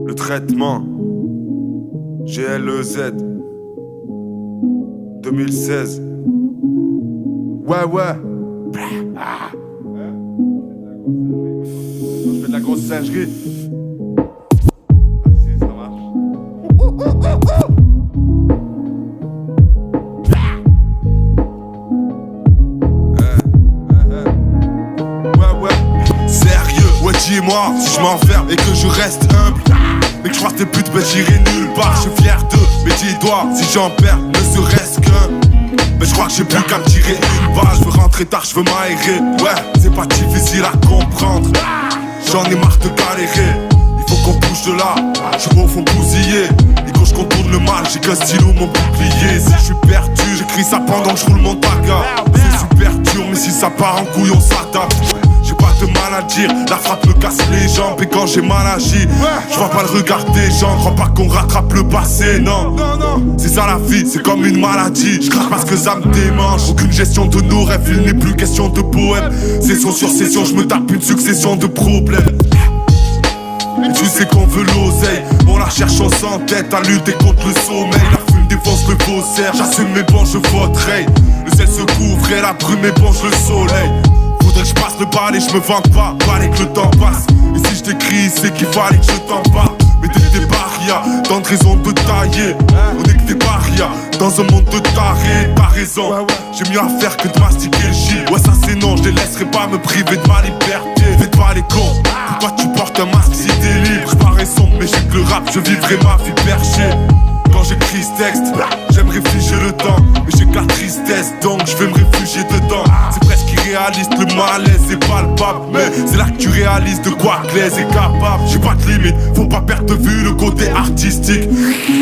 Le traitement GLEZ 2016. Ouais, ouais. Je fais de la grosse singerie. Vas-y, ça marche. Ouais, ouais. Sérieux, ouais, dis-moi si je m'enferme et que je reste humble. Mais que je crois tes putes, ben j'irai nulle part. Je suis fier d'eux, mais dis-toi si j'en perds, ne serait-ce qu'un. Mais je crois que j'ai plus qu'à me tirer une balle. Je veux rentrer tard, je veux m'aérer. Ouais, c'est pas difficile à comprendre. J'en ai marre de galérer. Il faut qu'on bouge de là. Je suis au fond bousillé. Et quand je contourne le mal, j'ai qu'un stylo, mon bouclier. Si je suis perdu, j'écris ça pendant que je roule mon taga. C'est super dur, mais si ça part en couille, on s'adapte. J'ai pas de mal à dire, la frappe me casse les jambes. Et quand j'ai mal agi, je vois pas le regard des gens. Crois pas qu'on rattrape le passé, non. C'est ça la vie, c'est comme une maladie. Je craque parce que ça me démange. Aucune gestion de nos rêves, il n'est plus question de poème. Session sur session, je me tape une succession de problèmes. Et tu sais qu'on veut l'oseille, on la cherche, on s'entête à lutter contre le sommeil. La fume défonce le faussaire, j'assume mes bons, je voterai. Le ciel se couvre et la brume éponge le soleil. Faudrait que je passe le balai, je me vante pas, fallait que le temps passe. Et si je t'écris, c'est qu'il fallait que je t'en parle. Mais t'es des parias, tant de raisons de tailler. On est que des parias, dans un monde de tarés. T'as raison, j'ai mieux à faire que de mastiquer le shit. Ouais ça c'est non, je les laisserai pas me priver de ma liberté. Faites pas les cons, pourquoi tu portes un masque si t'es libre? Je parais sombre mais j'ai que le rap, je vivrai ma vie perchée. Quand j'écris ce texte, j'aimerais figer le temps. Mais j'ai que la tristesse, donc je vais me réfugier dedans. C'est presque irréaliste, le malaise est palpable. Mais c'est là que tu réalises de quoi Glaise est capable. J'ai pas de limite, faut pas perdre de vue le côté artistique.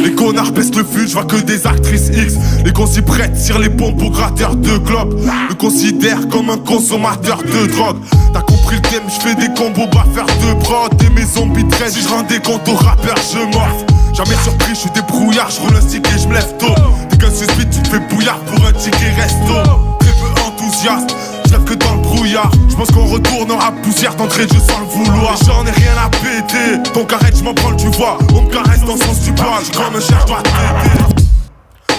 Les connards baissent le fut, je vois que des actrices X. Les cons s'y prêtent, tirent les pompes aux gratteurs de clopes. Me considère comme un consommateur de drogue. T'as compris le thème, je fais des combos, baffeurs de prod. Et mes zombies traînent, si je rends des comptes aux rappeurs, je morfe. Jamais surpris, je suis débrouillard, je roule un stick et je me lève tôt. T'es qu'un suspect, tu te fais bouillard pour un ticket resto. Très peu enthousiaste, je rêve que dans le brouillard. Je pense qu'on retournera poussière d'entrée de jeu sans le vouloir. J'en ai rien à péter, donc arrête, je m'en prends, tu vois. On me caresse dans le sens du poil, je comme un cher, je dois t'aider.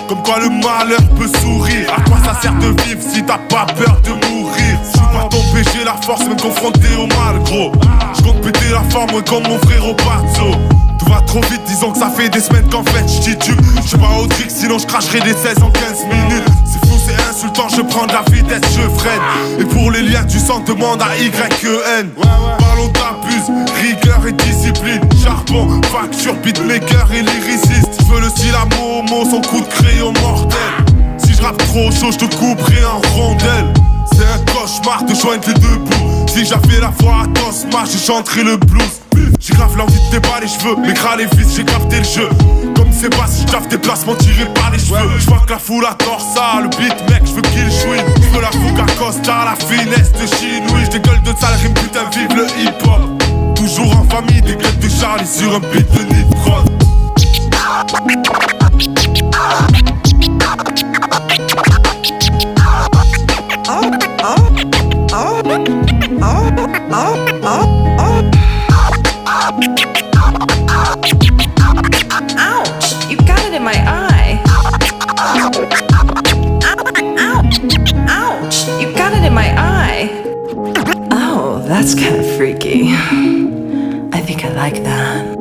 Comme quoi le malheur peut sourire. À quoi ça sert de vivre si t'as pas peur de mourir? Je suis pas ton péché, la force me confronter au mal gros. Je compte péter la forme comme mon frère au pazzo. Tout va trop vite, disons que ça fait des semaines qu'en fait je titube. Je suis pas au trick, sinon je cracherai des 16 en 15 minutes. C'est fou, c'est insultant, je prends de la vitesse, je freine. Et pour les liens du sang, demande à YEN. Parlons t'abuse, rigueur et discipline. Charbon, facture, beatmaker et lyriciste. Je veux le style à Momo, son coup de crayon mortel. Si je rappe trop chaud, je te couperai en rondelle. C'est un cauchemar de joindre les deux bouts. Si j'avais la voix à Tosma, je chanterais le blues. J'ai grave l'envie de déballer les cheveux, mais gras les fils, j'ai capté le jeu. Comme c'est pas si j'taffe des placements tirés par les cheveux. J'vois que la foule adore ça, le beat mec, j'veux qu'il chouine. J'veux la fougue à Costa, la finesse de Chinois. J'dégueule de sale rime, putain vive le hip hop. Toujours en famille, des gueules de Charlie sur un beat de Need Prod. Ouch! You got it in my eye. Ouch! You got it in my eye. Oh, that's kind of freaky. I think I like that.